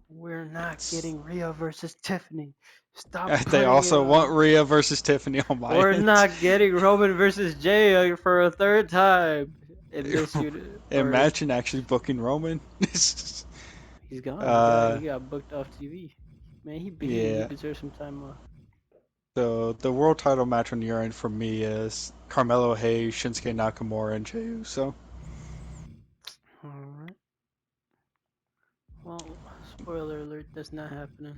We're not getting Rhea versus Tiffany. Stop They putting it also want on. Rhea versus Tiffany on my We're end. not getting Roman versus Jay for a third time in this unit. Or Imagine actually booking Roman. he's gone. uh, He got booked off TV. Man, he yeah. deserves some time off. So the world title match on your end for me is Carmelo Hayes, Shinsuke Nakamura, and Jey Uso. All right. Well, spoiler alert, that's not happening.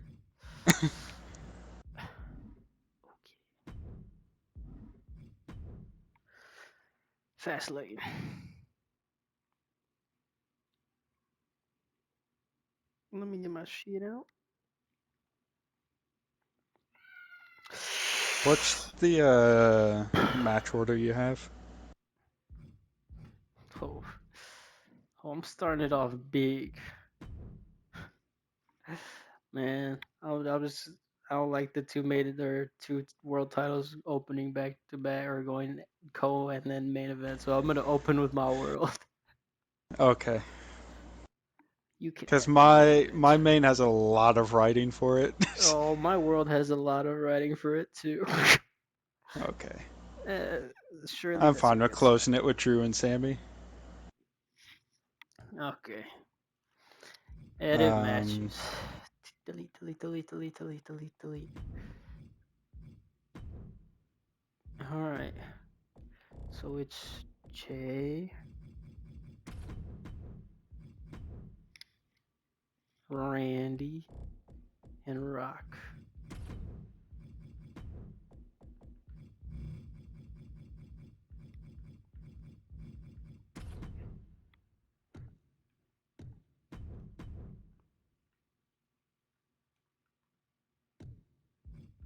FASTLANE. Let me get my sheet out. What's the match order you have? Oh, I'm starting it off big. Man, I don't like the two made their two world titles opening back to back or going co and then main event. So I'm gonna open with my world. Okay. You can Because have the main my event. main has a lot of writing for it. Oh, my world has a lot of writing for it too. Okay. uh, surely I'm that's a fine with good sign. closing it with Drew and Sammy. Okay. Edit Um, matches. Delete, delete, delete, delete, delete, delete, delete. All right. So it's Jay, Randy, and Rock.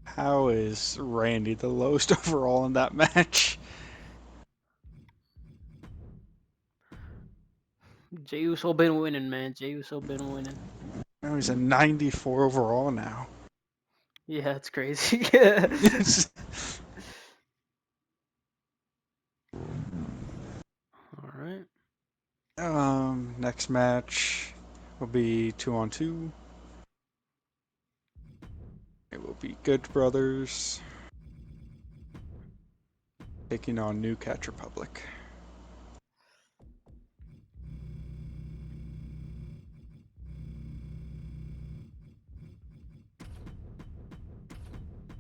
how is Randy the lowest overall in that match? Jey Uso been winning, man. Jey Uso been winning. Oh, he's a 94 overall now. Yeah, it's crazy. Yeah. All right. Next match will be 2-on-2. It will be Good Brothers taking on New Catch Republic.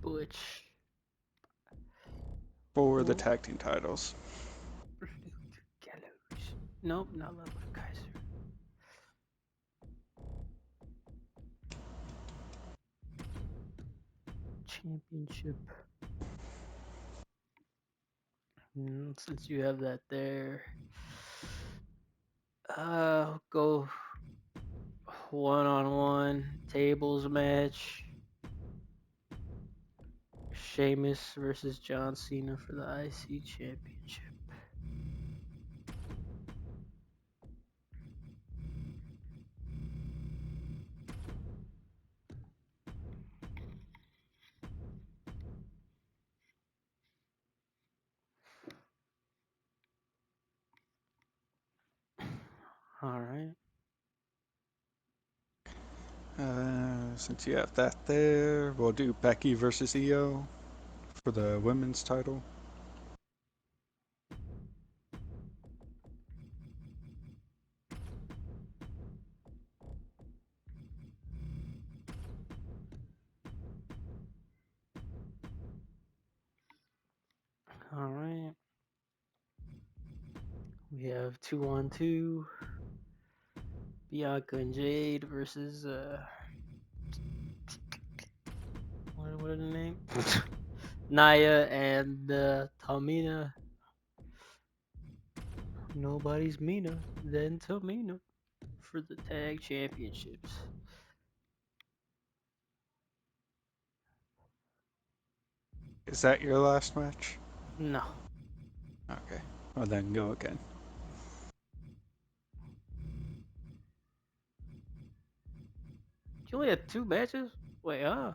Butch. For the Oh, tag team titles. Gallows. Nope, not Ludwig Kaiser. Championship. Since you have that there, go 1-on-1 tables match. Sheamus versus John Cena for the IC championship. All right. Since you have that there, we'll do Becky versus Io for the women's title. All right. We have 2-on-2. Bianca and Jade versus what are the name? Naya and Tamina. Nobody's Mina than Tamina for the tag championships. Is that your last match? No. Okay. Well, then go again. You only had two matches? Wait, I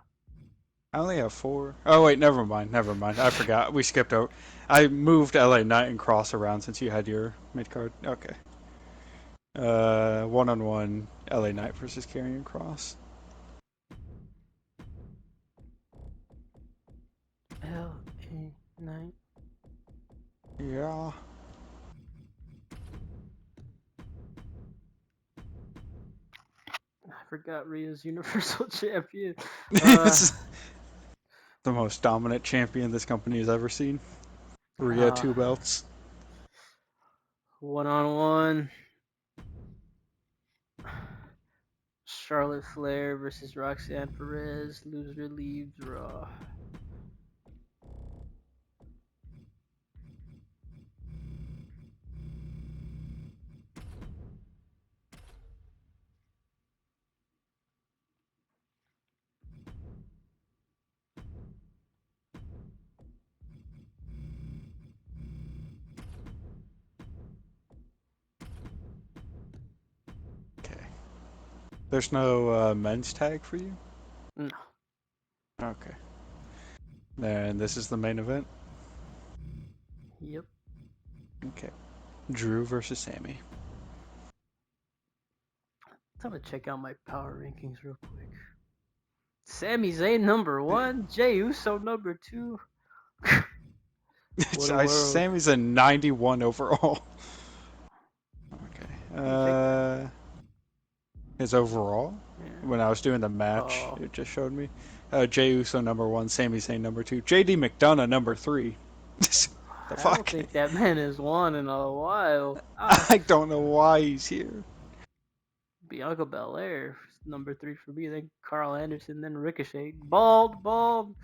only have 4. Oh, wait, never mind. Never mind. I forgot. We skipped out. I moved LA Knight and Cross around since you had your mid card. Okay. One-on-one LA Knight versus Karrion Cross. LA Knight. Yeah. I forgot Rhea's Universal Champion. Uh, This is the most dominant champion this company has ever seen. Rhea uh, 2 belts. 1-on-1. Charlotte Flair versus Roxanne Perez. Loser leaves Raw. Okay. There's no men's tag for you? No. Okay. Then this is the main event. Yep. Okay. Drew versus Sammy. Time to check out my power rankings real quick. Sami Zayn #1, Jey Uso #2. What a world. Sammy's a 91 overall. Okay. Let me check that. His overall? Yeah. When I was doing the match, Oh, it just showed me. Jey Uso #1, Sami Zayn #2, JD McDonough #3. The I don't fuck? think that man has won in a while. I don't know why he's here. Bianca Belair, #3 for me. Then Carl Anderson, then Ricochet. Bald, bald.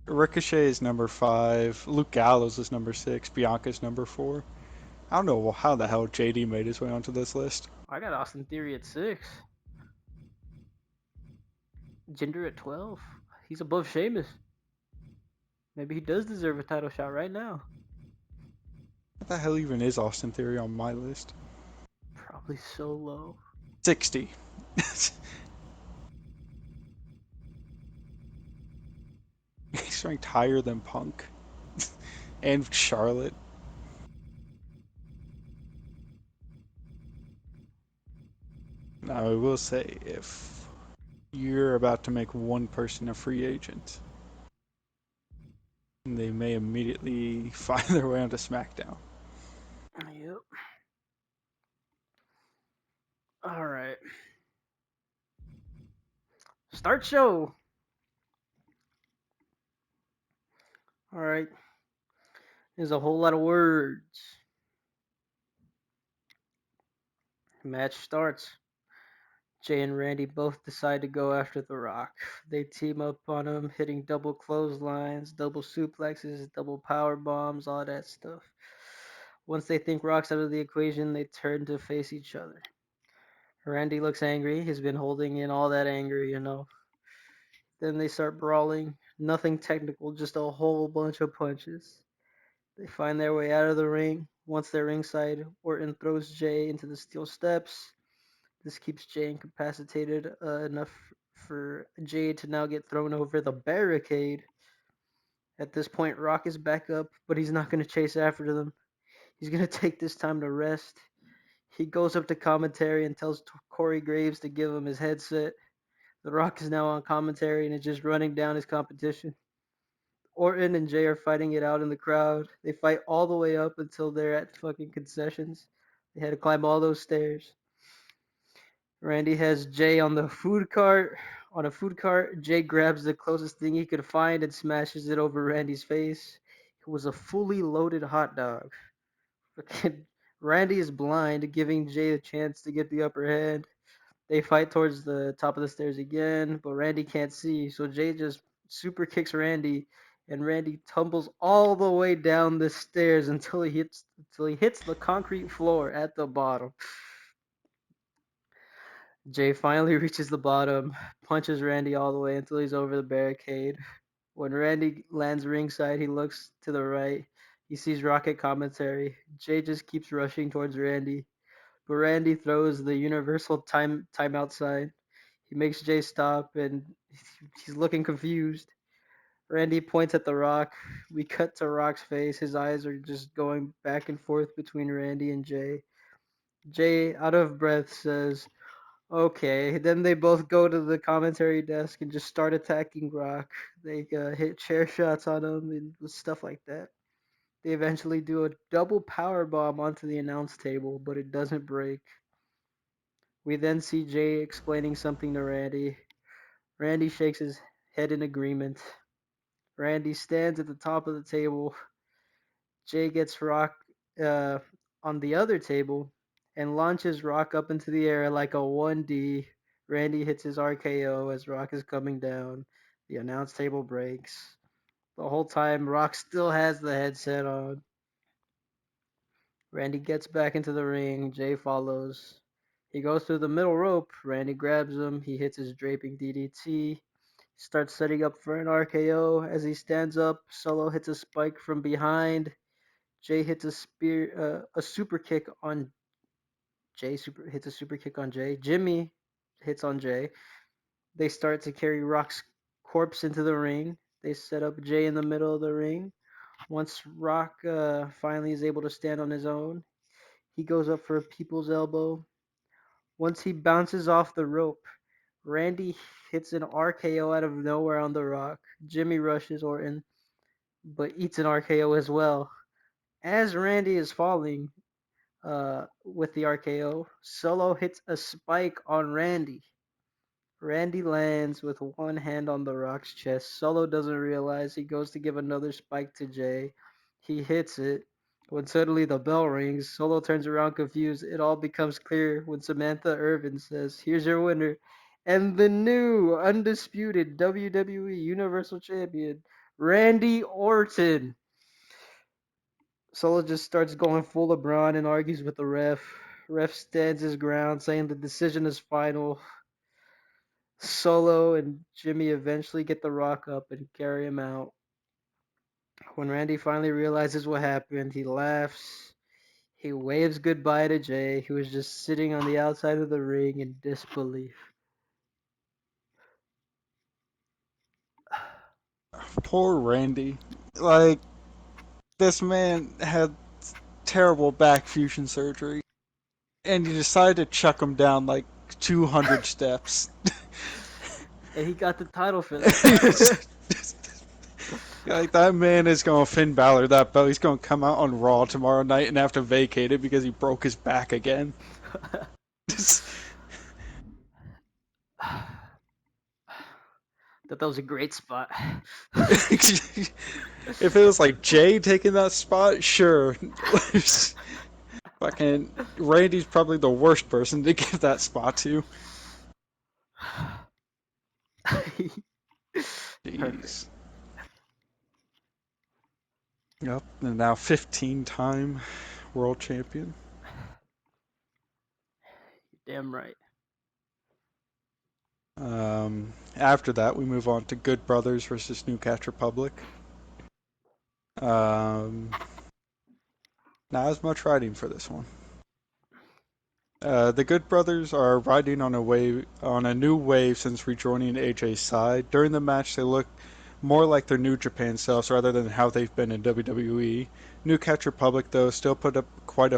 Ricochet is #5. Luke Gallows is #6. Bianca's #4. I don't know how the hell JD made his way onto this list. I got Austin Theory at 6. Jinder at 12. He's above Sheamus. Maybe he does deserve a title shot right now. What the hell even is Austin Theory on my list? Probably so low. 60. He's ranked higher than Punk and Charlotte. Now, I will say, if you're about to make one person a free agent, they may immediately find their way onto SmackDown. Yep. All right. Start show. All right. There's a whole lot of words. Match starts. Jay and Randy both decide to go after The Rock. They team up on him, hitting double clotheslines, double suplexes, double power bombs, all that stuff. Once they think Rock's out of the equation, they turn to face each other. Randy looks angry. He's been holding in all that anger. Then they start brawling. Nothing technical, just a whole bunch of punches. They find their way out of the ring. Once they're ringside, Orton throws Jay into the steel steps. This keeps Jay incapacitated enough for Jay to now get thrown over the barricade. At this point, Rock is back up, but he's not going to chase after them. He's going to take this time to rest. He goes up to commentary and tells Corey Graves to give him his headset. The Rock is now on commentary and is just running down his competition. Orton and Jay are fighting it out in the crowd. They fight all the way up until they're at fucking concessions. They had to climb all those stairs. Randy has Jay on the food cart. On a food cart, Jay grabs the closest thing he could find and smashes it over Randy's face. It was a fully loaded hot dog. Fucking Randy is blind, giving Jay a chance to get the upper hand. They fight towards the top of the stairs again, but Randy can't see, so Jay just super kicks Randy, and Randy tumbles all the way down the stairs until he hits the concrete floor at the bottom. Jay finally reaches the bottom, punches Randy all the way until he's over the barricade. When Randy lands ringside, he looks to the right. He sees Rocket commentary. Jay just keeps rushing towards Randy, but Randy throws the universal timeout sign. He makes Jay stop, and he's looking confused. Randy points at The Rock. We cut to Rock's face. His eyes are just going back and forth between Randy and Jay. Jay, out of breath, says, "Okay." Then they both go to the commentary desk and just start attacking Rock. They hit chair shots on him and stuff like that. They eventually do a double power bomb onto the announce table, but it doesn't break. We then see Jay explaining something to Randy. Randy shakes his head in agreement. Randy stands at the top of the table. Jay gets Rock uh, on the other table and launches Rock up into the air like a 1D. Randy hits his RKO as Rock is coming down. The announce table breaks. The whole time, Rock still has the headset on. Randy gets back into the ring. Jay follows. He goes through the middle rope. Randy grabs him. He hits his draping DDT. Starts setting up for an RKO. As he stands up, Solo hits a spike from behind. Jay hits a super kick on Jay. Hits a super kick on Jay. Jimmy hits on Jay. They start to carry Rock's corpse into the ring. They set up Jay in the middle of the ring. Once Rock finally is able to stand on his own, he goes up for a people's elbow. Once he bounces off the rope, Randy hits an RKO out of nowhere on the Rock. Jimmy rushes Orton, but eats an RKO as well. As Randy is falling with the RKO, Solo hits a spike on Randy. Randy lands with one hand on The Rock's chest. Solo doesn't realize. He goes to give another spike to Jay. He hits it. When suddenly the bell rings, Solo turns around confused. It all becomes clear when Samantha Irvin says, "Here's your winner," and the new undisputed WWE Universal Champion, Randy Orton. Solo just starts going full LeBron and argues with the ref. Ref stands his ground, saying the decision is final. Solo and Jimmy eventually get the Rock up and carry him out. When Randy finally realizes what happened, he laughs. He waves goodbye to Jay, who is just sitting on the outside of the ring in disbelief. Poor Randy. Like, this man had terrible back fusion surgery, and you decided to chuck him down like 200 steps. And he got the title for that. Like, that man is going to Finn Balor that belt. He's going to come out on Raw tomorrow night and have to vacate it because he broke his back again. That was a great spot. If it was like Jay taking that spot, sure. Fucking Randy's probably the worst person to give that spot to. Perfect. Jeez. Yep, and now 15-time world champion. Damn right. After that, we move on to Good Brothers versus New Catch Republic. Um, Not as much riding for this one. The Good Brothers are riding on a new wave since rejoining AJ's side. During the match, they look more like their New Japan selves rather than how they've been in WWE. New Catch Republic, though, still put up quite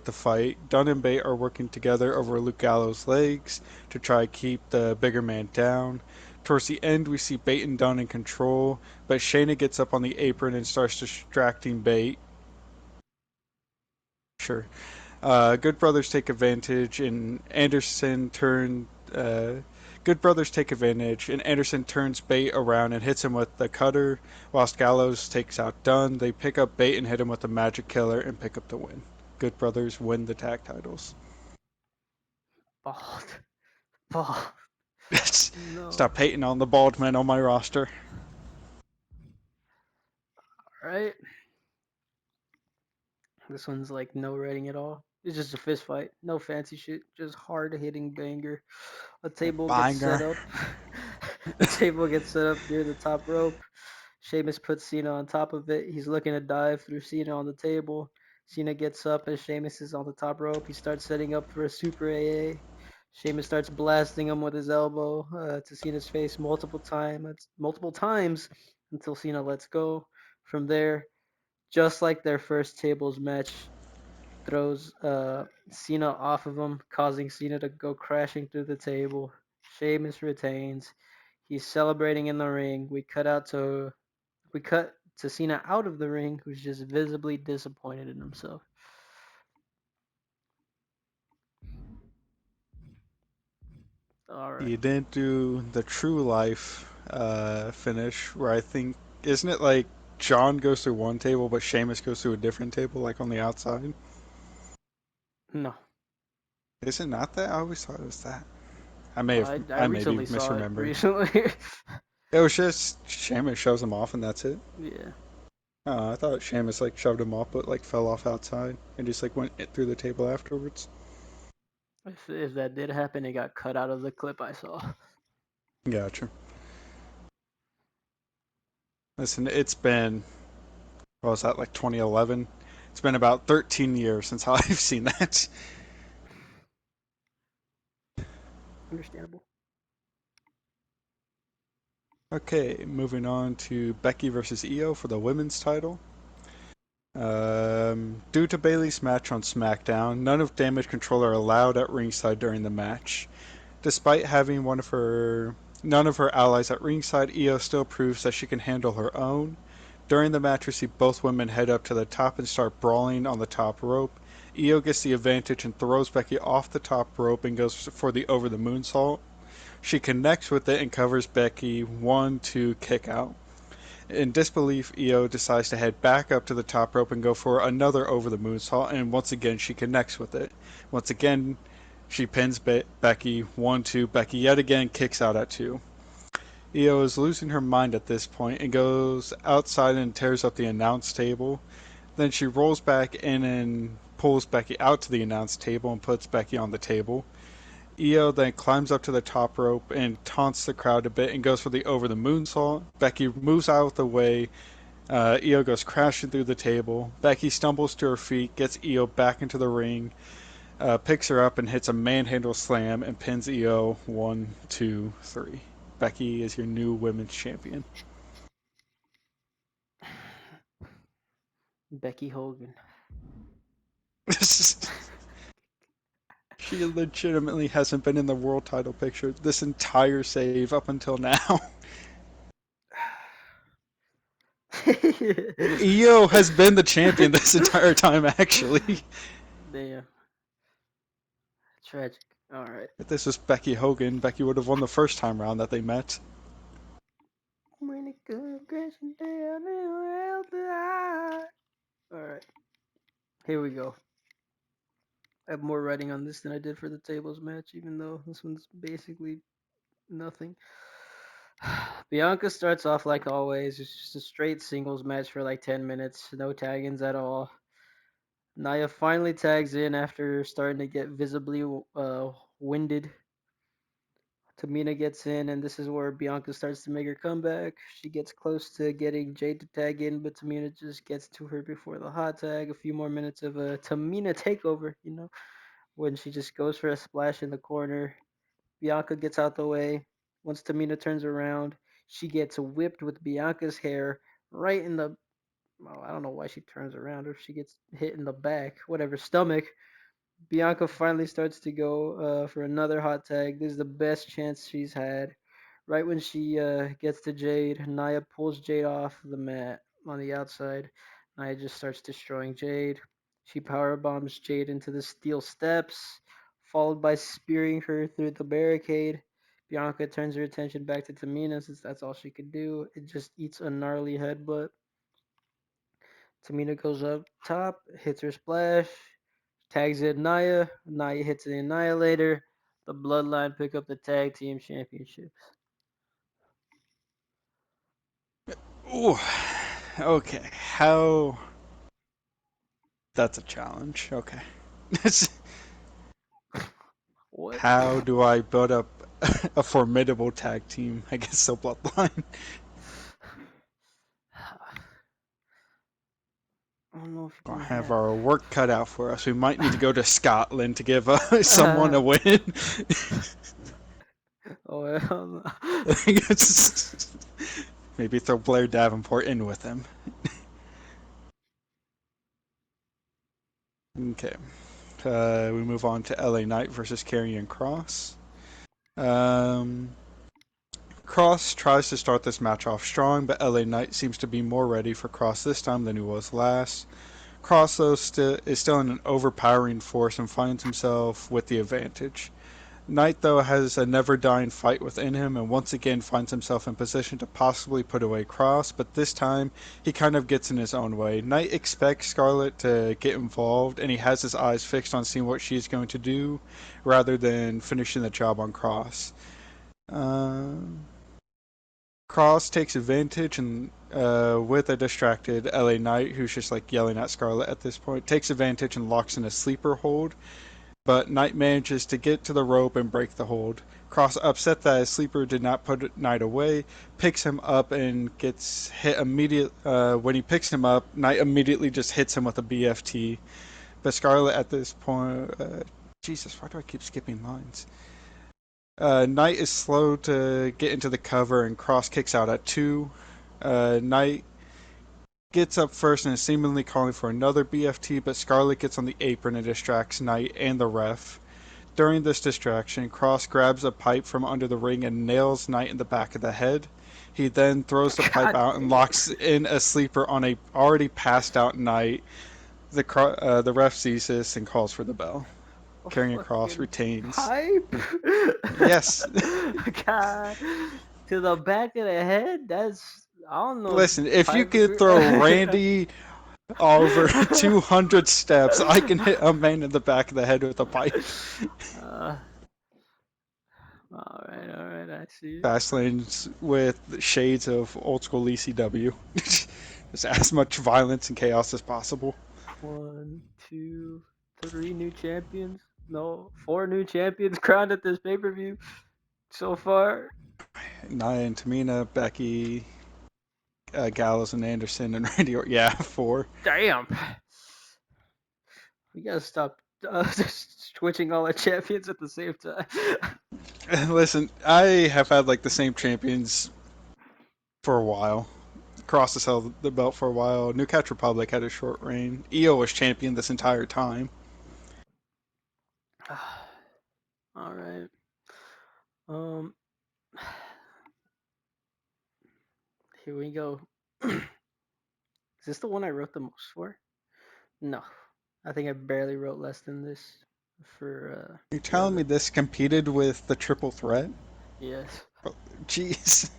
the fight. Dunn and Bate are working together over Luke Gallows' legs to try to keep the bigger man down. Towards the end, we see Bate and Dunn in control, but Shayna gets up on the apron and starts distracting Bate. Sure. Good Brothers take advantage, and Good Brothers take advantage, and Anderson turns Bate around and hits him with the cutter, whilst Gallows takes out Dunn. They pick up Bate and hit him with the Magic Killer and pick up the win. Good Brothers win the tag titles. Bald. Bald. No. Stop hating on the bald man on my roster. Right? This one's like no rating at all. It's just a fist fight. No fancy shit. Just hard hitting banger. A table gets set Banger. up. A table gets set up near the top rope. Sheamus puts Cena on top of it. He's looking to dive through Cena on the table. Cena gets up as Sheamus is on the top rope. He starts setting up for a super AA. Sheamus starts blasting him with his elbow to Cena's face multiple times until Cena lets go. From there, just like their first tables match, throws Cena off of him, causing Cena to go crashing through the table. Sheamus retains. He's celebrating in the ring. We cut to Cena out of the ring, who's just visibly disappointed in himself. All right. You didn't do the true life finish where I think isn't it like John goes through one table but Sheamus goes through a different table like on the outside? No, Is it not that? I always thought it was that. I I may be recently saw it misremembering. recently. It was just Sheamus shoves him off and that's it. Yeah. I thought Sheamus like shoved him off but like fell off outside and just like went through the table afterwards. If that did happen, it got cut out of the clip I saw. Gotcha. Listen, it's been what was that like 2011? It's been about 13 years since I've seen that. Understandable. Okay, moving on to Becky versus Io for the women's title. Due to Bayley's match on SmackDown, none of Damage Control are allowed at ringside during the match. Despite having none of her allies at ringside, Io still proves that she can handle her own. During the match, we see both women head up to the top and start brawling on the top rope. Io gets the advantage and throws Becky off the top rope and goes for the over the moonsault. She connects with it and covers Becky 1-2 kick out. In disbelief, Io decides to head back up to the top rope and go for another over the moonsault, and once again she connects with it. Once again, she pins Becky 1-2. Becky yet again kicks out at 2. Io is losing her mind at this point and goes outside and tears up the announce table. Then she rolls back in and pulls Becky out to the announce table and puts Becky on the table. Io then climbs up to the top rope and taunts the crowd a bit and goes for the over the moonsault. Becky moves out of the way. Io goes crashing through the table. Becky stumbles to her feet, gets Io back into the ring, picks her up and hits a manhandle slam and pins Io 1, 2, 3. Becky is your new women's champion. Becky Hogan. She legitimately hasn't been in the world title picture this entire save up until now. Io has been the champion this entire time, actually. Damn. Tragic. All right. If this was Becky Hogan, Becky would have won the first time round that they met. When it comes crashing down around the eye. All right. Here we go. I have more writing on this than I did for the tables match, even though this one's basically nothing. Bianca starts off like always. It's just a straight singles match for like 10 minutes. No tag-ins at all. Naya finally tags in after starting to get visibly winded. Tamina gets in, and this is where Bianca starts to make her comeback. She gets close to getting Jade to tag in, but Tamina just gets to her before the hot tag. A few more minutes of a Tamina takeover, when she just goes for a splash in the corner. Bianca gets out the way. Once Tamina turns around, she gets whipped with Bianca's hair right in the. Well, I don't know why she turns around or if she gets hit in the back, whatever, stomach. Bianca finally starts to go for another hot tag. This is the best chance she's had. Right when she gets to Jade, Nia pulls Jade off the mat on the outside. Nia just starts destroying Jade. She power bombs Jade into the steel steps, followed by spearing her through the barricade. Bianca turns her attention back to Tamina since that's all she could do. It just eats a gnarly headbutt. Tamina goes up top, hits her splash, tags in Nia. Nia hits the Annihilator. The Bloodline pick up the tag team championships. Ooh, okay. How? That's a challenge. Okay. What? How do I build up a formidable tag team against the Bloodline? I don't know if Gonna you can have have. our work cut out for us. We might need to go to Scotland to give someone a win. Oh, hell no. Maybe throw Blair Davenport in with him. Okay. We move on to LA Knight versus Karrion Kross. Um, Cross tries to start this match off strong, but LA Knight seems to be more ready for Cross this time than he was last. Cross, though, is still an overpowering force and finds himself with the advantage. Knight, though, has a never dying fight within him and once again finds himself in position to possibly put away Cross, but this time he kind of gets in his own way. Knight expects Scarlett to get involved and he has his eyes fixed on seeing what she's going to do rather than finishing the job on Cross. Um, Cross takes advantage and with a distracted LA Knight, who's just like yelling at Scarlett at this point, takes advantage and locks in a sleeper hold. But Knight manages to get to the rope and break the hold. Cross, upset that his sleeper did not put Knight away, picks him up and gets hit immediate. When he picks him up, Knight immediately just hits him with a BFT. But Scarlett at this point, Jesus, why do I keep skipping lines? Knight is slow to get into the cover and Cross kicks out at 2. Knight gets up first and is seemingly calling for another BFT, but Scarlett gets on the apron and distracts Knight and the ref. During this distraction, Cross grabs a pipe from under the ring and nails Knight in the back of the head. He then throws the pipe God out and damn. locks in a sleeper on a already passed out Knight. The ref sees this and calls for the bell. A Karrion Cross fucking retains. pipe? Yes. God. To the back of the head? That's. I don't know if Listen, if you pipe. could throw Randy over 200 steps, I can hit a man in the back of the head with a pipe. uh, all right, I see. FASTLANE with shades of old school ECW. Just as much violence and chaos as possible. One, two, three new champions. No, four new champions crowned at this pay per view so far. Nia and Tamina, Becky, Gallows and Anderson, and Randy Orton. Yeah, 4. Damn. We gotta stop switching all our champions at the same time. Listen, I have had like the same champions for a while. Cross has held the belt for a while. New Catch Republic had a short reign. Io was champion this entire time. All right. Um. Here we go. Is this the one I wrote the most for? No. I think I barely wrote less than this for You're the telling me other. this competed with the triple threat? Yes. Jeez.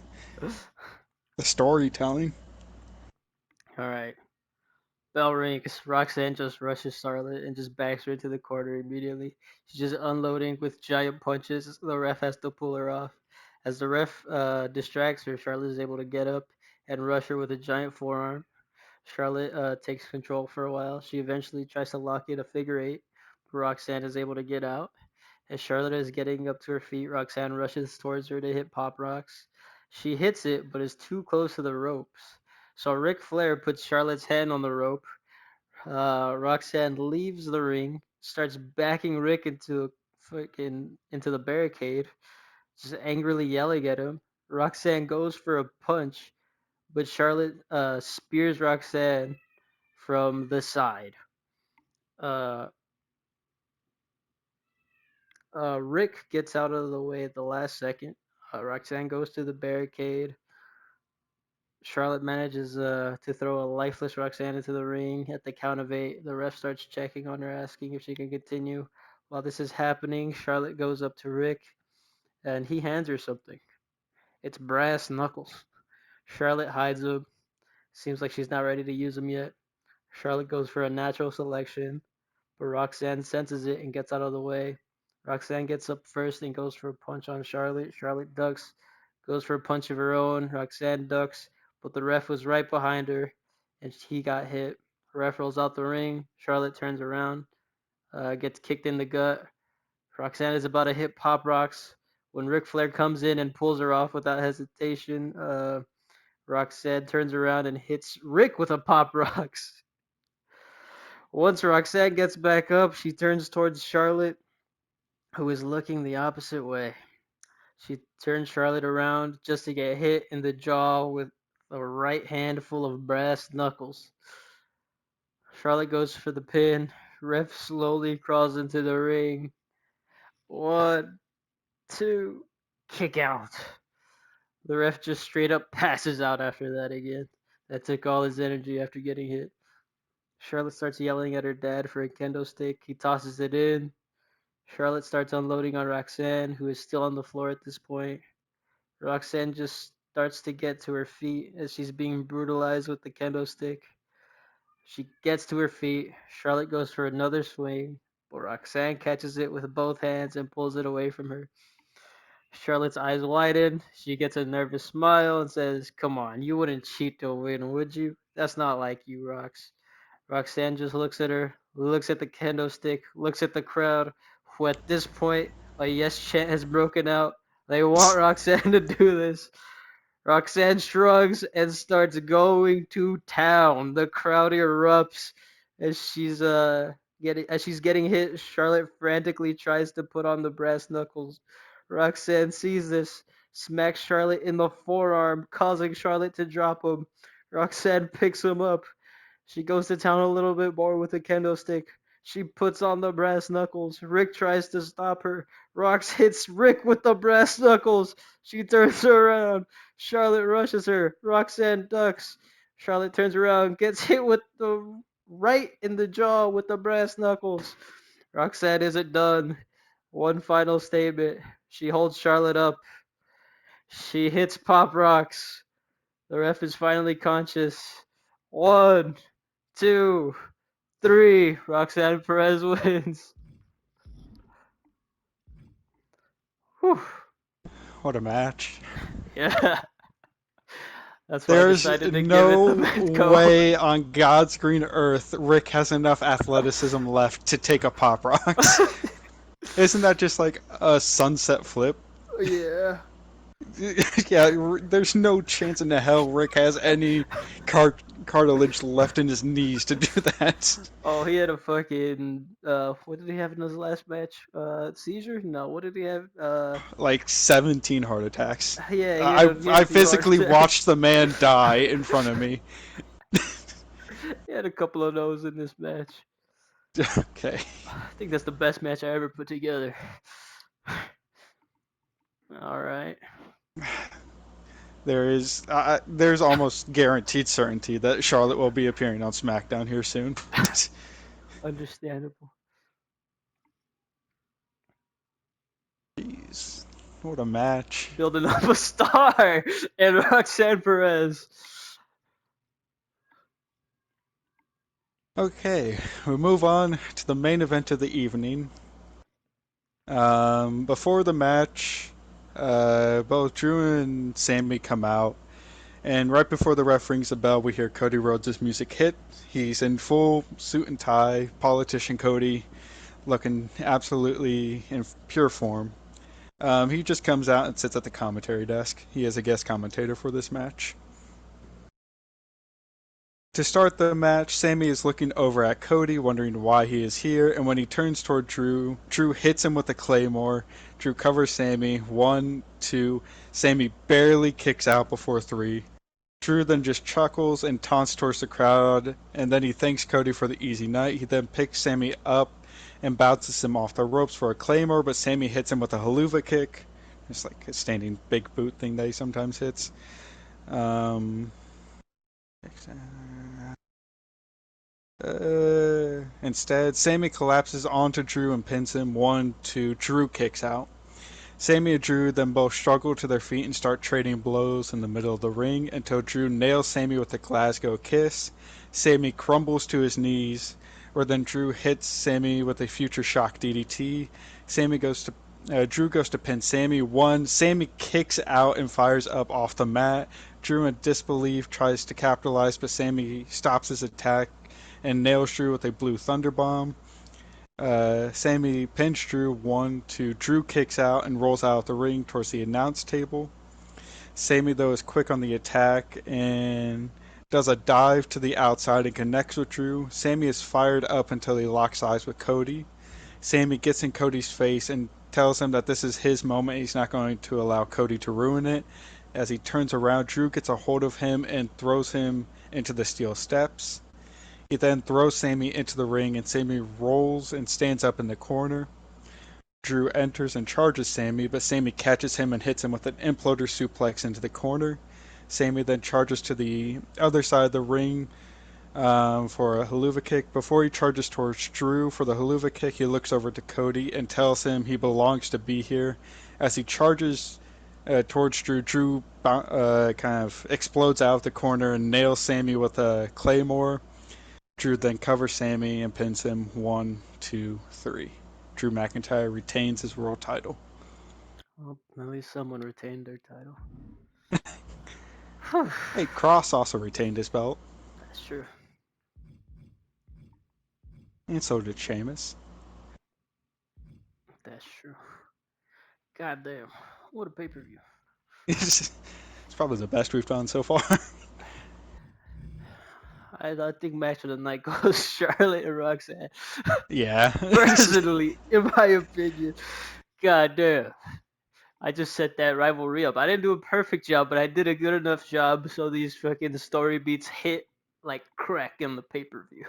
The storytelling. All right. Bell rings. Roxanne just rushes Charlotte and just backs her into the corner immediately. She's just unloading with giant punches. The ref has to pull her off. As the ref distracts her, Charlotte is able to get up and rush her with a giant forearm. Charlotte takes control for a while. She eventually tries to lock in a figure eight, but Roxanne is able to get out. As Charlotte is getting up to her feet, Roxanne rushes towards her to hit Pop Rocks. She hits it, but is too close to the ropes. So Ric Flair puts Charlotte's hand on the rope. Roxanne leaves the ring, starts backing Rick into the barricade, just angrily yelling at him. Roxanne goes for a punch, but Charlotte spears Roxanne from the side. Uh, Rick gets out of the way at the last second. Roxanne goes to the barricade. Charlotte manages to throw a lifeless Roxanne into the ring at the count of 8. The ref starts checking on her, asking if she can continue. While this is happening, Charlotte goes up to Rick and he hands her something. It's brass knuckles. Charlotte hides them. Seems like she's not ready to use them yet. Charlotte goes for a natural selection, but Roxanne senses it and gets out of the way. Roxanne gets up first and goes for a punch on Charlotte. Charlotte ducks, goes for a punch of her own. Roxanne ducks, but the ref was right behind her and he got hit. The ref rolls out the ring. Charlotte turns around, gets kicked in the gut. Roxanne is about to hit Pop Rocks when Ric Flair comes in and pulls her off without hesitation. Roxanne turns around and hits Rick with a Pop Rocks. Once Roxanne gets back up, she turns towards Charlotte, who is looking the opposite way. She turns Charlotte around just to get hit in the jaw with a right hand full of brass knuckles. Charlotte goes for the pin. Ref slowly crawls into the ring. One, two, kick out. The ref just straight up passes out after that again. That took all his energy after getting hit. Charlotte starts yelling at her dad for a kendo stick. He tosses it in. Charlotte starts unloading on Roxanne, who is still on the floor at this point. Roxanne just starts to get to her feet as she's being brutalized with the kendo stick. She gets to her feet. Charlotte goes for another swing, but Roxanne catches it with both hands and pulls it away from her. Charlotte's eyes widen. She gets a nervous smile and says, "Come on, you wouldn't cheat to win, would you? That's not like you, Rox." Roxanne just looks at her, looks at the kendo stick, looks at the crowd, who at this point, a yes chant has broken out. They want Roxanne to do this. Roxanne shrugs and starts going to town. The crowd erupts as she's getting hit. Charlotte frantically tries to put on the brass knuckles. Roxanne sees this, smacks Charlotte in the forearm, causing Charlotte to drop him. Roxanne picks him up. She goes to town a little bit more with a kendo stick. She puts on the brass knuckles. Rick tries to stop her. Rox hits Rick with the brass knuckles. She turns around. Charlotte rushes her. Roxanne ducks. Charlotte turns around, gets hit with the right in the jaw with the brass knuckles. Roxanne isn't done. One final statement. She holds Charlotte up. She hits Pop Rocks. The ref is finally conscious. One, two, three. Roxanne Perez wins. Whew. What a match. Yeah. That's why I There's decided to give it the no Medco. way on God's green earth Rick has enough athleticism left to take a Pop Rocks. Isn't that just like a sunset flip? Yeah. Yeah, there's no chance in the hell Rick has any cartilage left in his knees to do that. Oh, he had a fucking what did he have in his last match? Seizure? No, what did he have? Like 17 heart attacks. Yeah, I he had a I few heart physically watched attacks. the man die in front of me. He had a couple of those in this match. Okay. I think that's the best match I ever put together. All right. There's almost guaranteed certainty that Charlotte will be appearing on SmackDown here soon. Understandable. Jeez, what a match. Building up a star and Roxanne Perez. Okay, we move on to the main event of the evening. Before the match, both Drew and Sammy come out, and right before the ref rings the bell, we hear Cody Rhodes' music hit. He's in full suit and tie, politician Cody, looking absolutely in pure form. He just comes out and sits at the commentary desk. He is a guest commentator for this match. To start the match, Sammy is looking over at Cody, wondering why he is here, and when he turns toward Drew, Drew hits him with a claymore. Drew covers Sammy. One, two. Sammy barely kicks out before three. Drew then just chuckles and taunts towards the crowd, and then he thanks Cody for the easy night. He then picks Sammy up and bounces him off the ropes for a claymore, but Sammy hits him with a haluva kick. It's like a standing big boot thing that he sometimes hits. Um, instead, Sammy collapses onto Drew and pins him. 1, 2. Drew kicks out. Sammy and Drew then both struggle to their feet and start trading blows in the middle of the ring until Drew nails Sammy with a Glasgow kiss. Sammy crumbles to his knees, where then Drew hits Sammy with a future shock DDT. Sammy goes to Drew goes to pin Sammy. 1. Sammy kicks out and fires up off the mat. Drew, in disbelief, tries to capitalize, but Sammy stops his attack and nails Drew with a blue thunder bomb. Sammy pins Drew. 1, 2. Drew kicks out and rolls out of the ring towards the announce table. Sammy, though, is quick on the attack and does a dive to the outside and connects with Drew. Sammy is fired up until he locks eyes with Cody. Sammy gets in Cody's face and tells him that this is his moment. He's not going to allow Cody to ruin it. As he turns around, Drew gets a hold of him and throws him into the steel steps. He then throws Sammy into the ring, and Sammy rolls and stands up in the corner. Drew enters and charges Sammy, but Sammy catches him and hits him with an imploder suplex into the corner. Sammy then charges to the other side of the ring for a haluva kick. Before he charges towards Drew for the haluva kick, he looks over to Cody and tells him he belongs to be here. As he charges towards Drew, Drew kind of explodes out of the corner and nails Sammy with a claymore. Drew then covers Sammy and pins him 1, 2, 3. Drew McIntyre retains his world title. Well, at least someone retained their title. Hey, Cross also retained his belt, That's true. and so did Sheamus. That's true. God damn. What a pay per view. It's probably the best we've done so far. I think match of the night goes Charlotte and Roxanne. Yeah. Personally, in my opinion. God damn. I just set that rivalry up. I didn't do a perfect job, but I did a good enough job so these fucking story beats hit like crack in the pay per view.